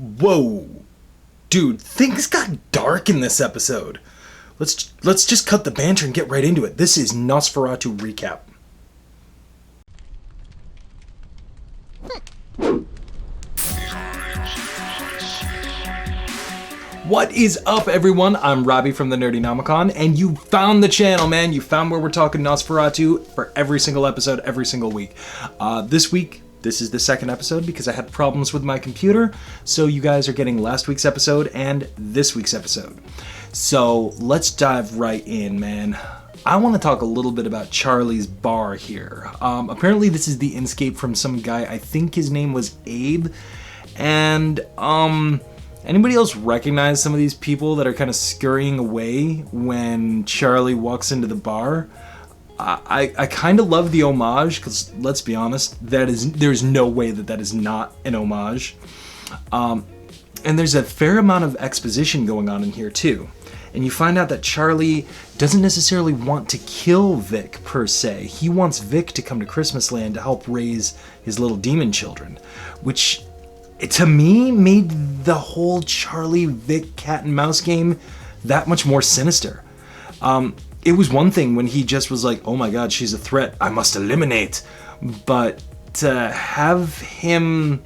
Whoa, dude, things got dark in this episode. Let's just cut the banter and get right into it. This is Nos4a2 recap. What is up, everyone? I'm Robbie from the Nerdynomicon, and you found the channel, man. You found where we're talking Nos4a2 for every single episode, every single week. This week, this is the second episode because I had problems with my computer, so you guys are getting last week's episode and this week's episode. So let's dive right in, man. I want to talk a little bit about Charlie's bar here. Apparently this is the inscape from some guy, I think his name was Abe, and anybody else recognize some of these people that are kind of scurrying away when Charlie walks into the bar? I kind of love the homage, because let's be honest, there's no way that is not an homage. And there's a fair amount of exposition going on in here too. And you find out that Charlie doesn't necessarily want to kill Vick per se. He wants Vick to come to Christmas Land to help raise his little demon children, which to me made the whole Charlie Vick cat and mouse game that much more sinister. It was one thing when he just was like, oh my god, she's a threat, I must eliminate. But to have him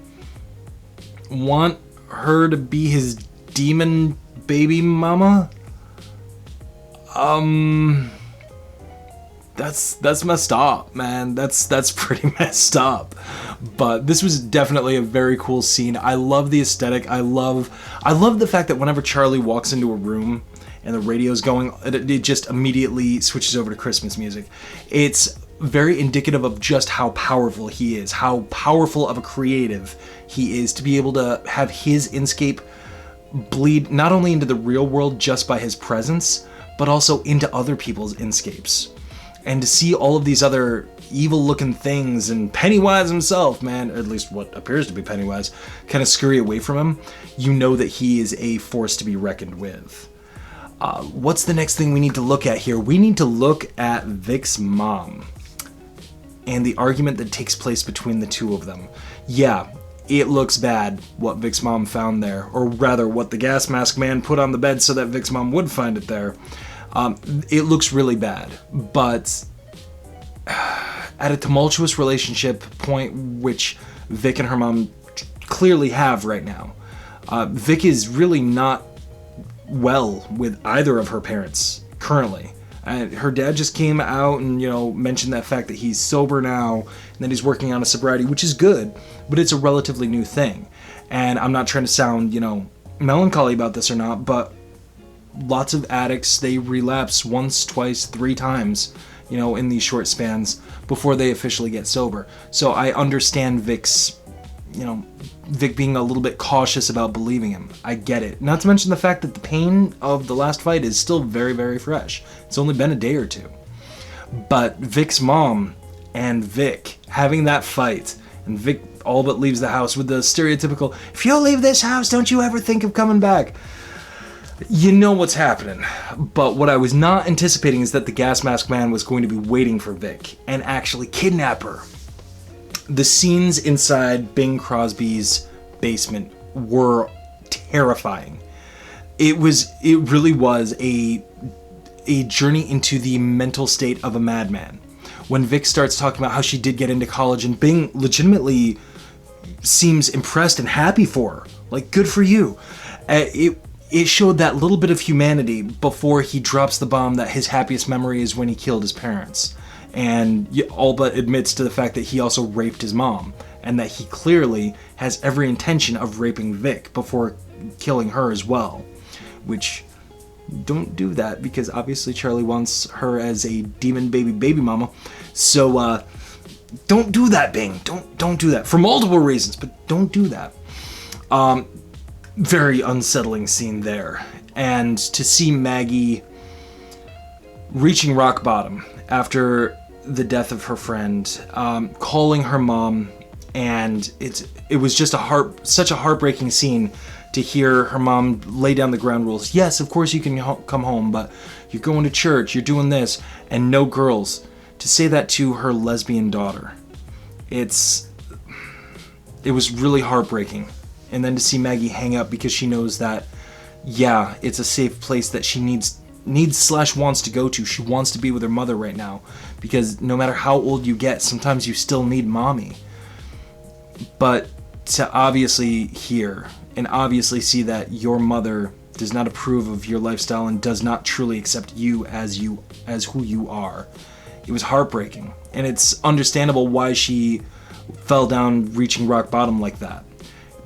want her to be his demon baby mama, that's messed up, man. That's pretty messed up. But this was definitely a very cool scene. I love the aesthetic. I love the fact that whenever Charlie walks into a room and the radio's going, it just immediately switches over to Christmas music. It's very indicative of just how powerful he is, how powerful of a creative he is to be able to have his inscape bleed not only into the real world just by his presence, but also into other people's inscapes. And to see all of these other evil-looking things and Pennywise himself, man, or at least what appears to be Pennywise, kind of scurry away from him, you know that he is a force to be reckoned with. What's the next thing we need to look at here? We need to look at Vick's mom and the argument that takes place between the two of them. Yeah, it looks bad what Vick's mom found there, or rather what the gas mask man put on the bed so that Vick's mom would find it there. It looks really bad, but at a tumultuous relationship point, which Vick and her mom clearly have right now, Vick is really not well with either of her parents currently. Her dad just came out and, mentioned that fact that he's sober now and that he's working on a sobriety, which is good, but it's a relatively new thing. And I'm not trying to sound, melancholy about this or not, but lots of addicts, they relapse once, twice, 3 times, in these short spans before they officially get sober. So I understand Vick's, Vick being a little bit cautious about believing him. I get it. Not to mention the fact that the pain of the last fight is still very, very fresh. It's only been a day or two. But Vick's mom and Vick having that fight, and Vick all but leaves the house with the stereotypical, if you leave this house, don't you ever think of coming back. You know what's happening. But what I was not anticipating is that the gas mask man was going to be waiting for Vick and actually kidnap her. The scenes inside Bing Crosby's basement were terrifying. It really was a journey into the mental state of a madman. When Vick starts talking about how she did get into college, and Bing legitimately seems impressed and happy for her. Like, good for you. It showed that little bit of humanity before he drops the bomb that his happiest memory is when he killed his parents. And all but admits to the fact that he also raped his mom, and that he clearly has every intention of raping Vick before killing her as well. Which, don't do that, because obviously Charlie wants her as a demon baby mama. So, don't do that, Bing. Don't do that. For multiple reasons, but don't do that. Very unsettling scene there. And to see Maggie reaching rock bottom after the death of her friend, calling her mom, and it was just such a heartbreaking scene to hear her mom lay down the ground rules. Yes, of course you can come home, but you're going to church, you're doing this, and no girls. To say that to her lesbian daughter, it was really heartbreaking. and then to see Maggie hang up because she knows that, yeah, it's a safe place that she needs / wants to go to. She wants to be with her mother right now, because no matter how old you get, sometimes you still need mommy. But to obviously hear and obviously see that your mother does not approve of your lifestyle and does not truly accept you as who you are, it was heartbreaking. And it's understandable why she fell down reaching rock bottom like that.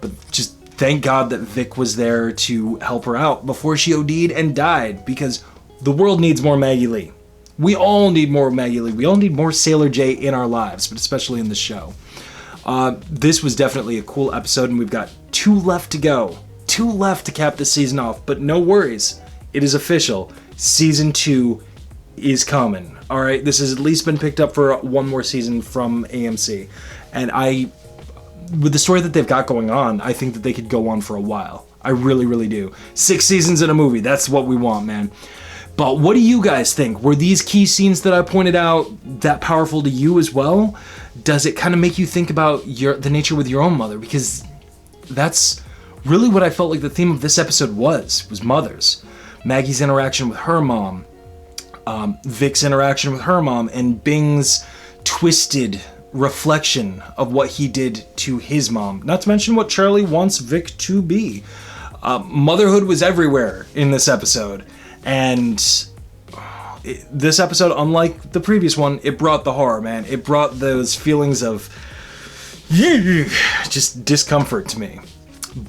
But just thank God that Vick was there to help her out before she OD'd and died, because the world needs more Maggie Lee. We all need more Maggie Lee. We all need more Sailor J in our lives, but especially in the show. This was definitely a cool episode, and we've got 2 left to go. 2 left to cap this season off, but no worries. It is official. Season 2 is coming. All right, this has at least been picked up for 1 more season from AMC. And with the story that they've got going on, I think that they could go on for a while. I really, really do. 6 seasons in a movie, that's what we want, man. But what do you guys think? Were these key scenes that I pointed out that powerful to you as well? Does it kind of make you think about the nature with your own mother? Because that's really what I felt like the theme of this episode was mothers. Maggie's interaction with her mom, Vick's interaction with her mom, and Bing's twisted reflection of what he did to his mom. Not to mention what Charlie wants Vick to be. Motherhood was everywhere in this episode. And this episode, unlike the previous one, it brought the horror, man. It brought those feelings of just discomfort to me.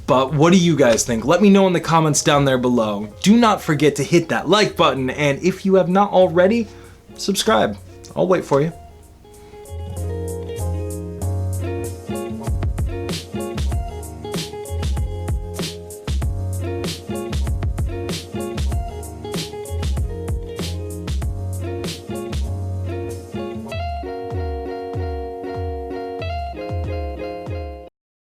But what do you guys think? Let me know in the comments down there below. Do not forget to hit that like button, and if you have not already, subscribe. I'll wait for you.